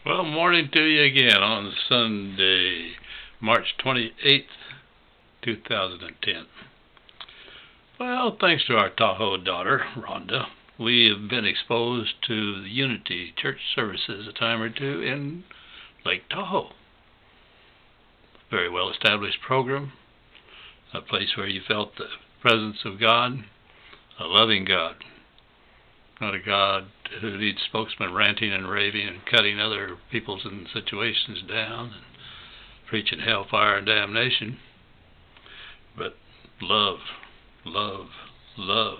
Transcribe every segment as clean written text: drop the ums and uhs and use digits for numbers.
Well, morning to you again on Sunday, March 28th, 2010. Well, thanks to our Tahoe daughter, Rhonda, we have been exposed to the Unity Church services a time or two in Lake Tahoe. Very well established program, a place where you felt the presence of God, a loving God. Not a God who needs spokesmen ranting and raving and cutting other people's and situations down and preaching hellfire and damnation, but love, love, love.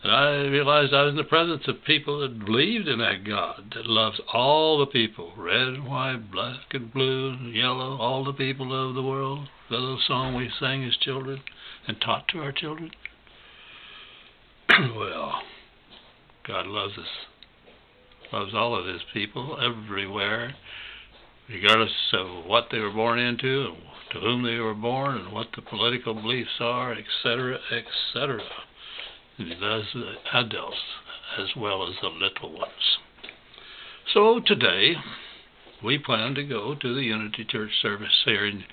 And I realized I was in the presence of people that believed in that God that loves all the people, red and white, black and blue and yellow, all the people of the world. The little song we sang as children and taught to our children. Well, God loves us, loves all of His people everywhere, regardless of what they were born into, and to whom they were born, and what the political beliefs are, etc., etc. And He loves the adults as well as the little ones. So today, we plan to go to the Unity Church service here in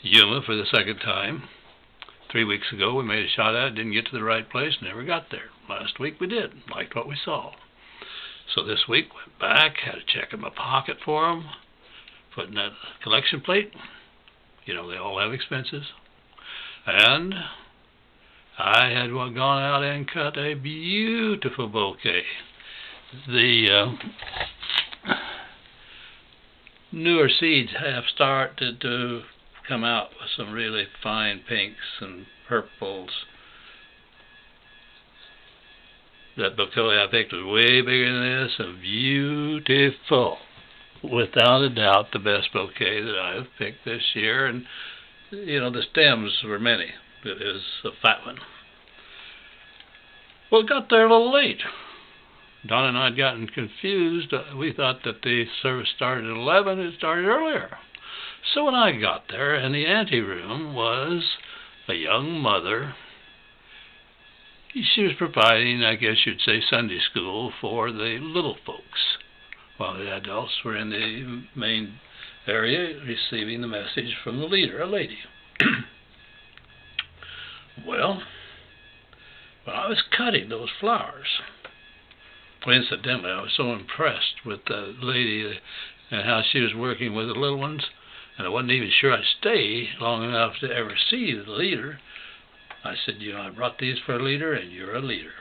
Yuma for the second time. 3 weeks ago, we made a shot at it, didn't get to the right place, never got there. Last week we did, liked what we saw. So this week, went back, had a check in my pocket for them, put in that collection plate. You know, they all have expenses. And I had gone out and cut a beautiful bouquet. The newer seeds have started to come out with some really fine pinks and purples. That bouquet I picked was way bigger than this and beautiful. Without a doubt, the best bouquet that I have picked this year. And, you know, the stems were many. It is a fat one. Well, it got there a little late. Donna and I had gotten confused. We thought that the service started at 11. It started earlier. So when I got there, in the anteroom was a young mother. She was providing, I guess you'd say, Sunday school for the little folks, while the adults were in the main area receiving the message from the leader, a lady. Well, when I was cutting those flowers, incidentally, I was so impressed with the lady and how she was working with the little ones, and I wasn't even sure I'd stay long enough to ever see the leader. I said, you know, I brought these for a leader, and you're a leader.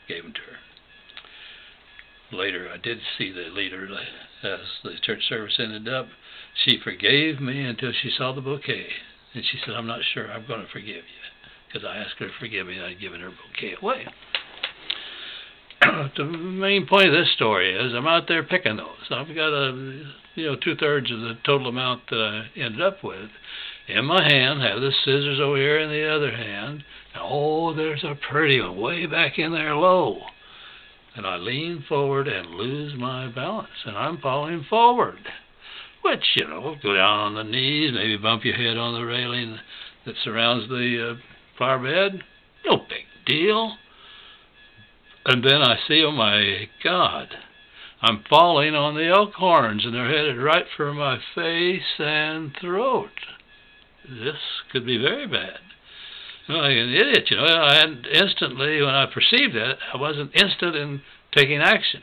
Gave them to her. Later, I did see the leader as the church service ended up. She forgave me until she saw the bouquet. And she said, I'm not sure I'm going to forgive you. Because I asked her to forgive me, and I'd given her bouquet away. The main point of this story is I'm out there picking those. I've got two-thirds of the total amount that I ended up with in my hand. Have the scissors over here in the other hand. And, oh, there's a pretty one way back in there low. And I lean forward and lose my balance, and I'm falling forward. Which, you know, go down on the knees, maybe bump your head on the railing that surrounds the flower bed. No big deal. And then I see, oh my God, I'm falling on the elk horns, and they're headed right for my face and throat. This could be very bad. Like an idiot, you know. I hadn't instantly, when I perceived that, I wasn't instant in taking action.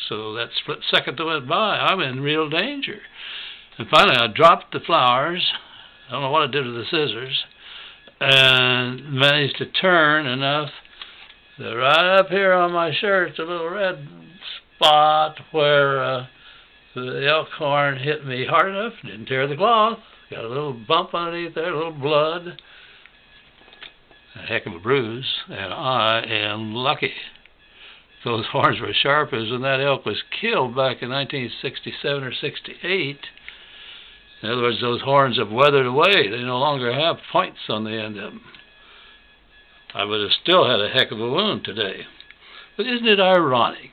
So that split second that went by, I'm in real danger. And finally, I dropped the flowers. I don't know what I did with the scissors, and managed to turn enough that right up here on my shirt, a little red spot where the elk horn hit me hard enough, didn't tear the cloth. Got a little bump underneath there, a little blood. A heck of a bruise, and I am lucky. Those horns were sharp as when that elk was killed back in 1967 or 68. In other words, those horns have weathered away. They no longer have points on the end of them. I would have still had a heck of a wound today. But isn't it ironic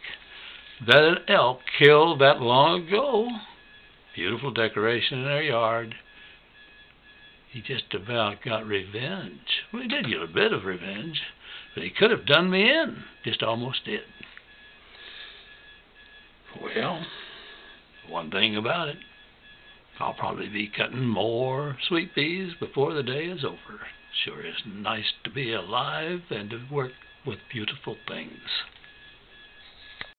that an elk killed that long ago? Beautiful decoration in their yard. He just about got revenge. Well, he did get a bit of revenge, but he could have done me in. Just almost did. Well, One thing about it, I'll probably be cutting more sweet peas before the day is over. Sure is nice to be alive and to work with beautiful things.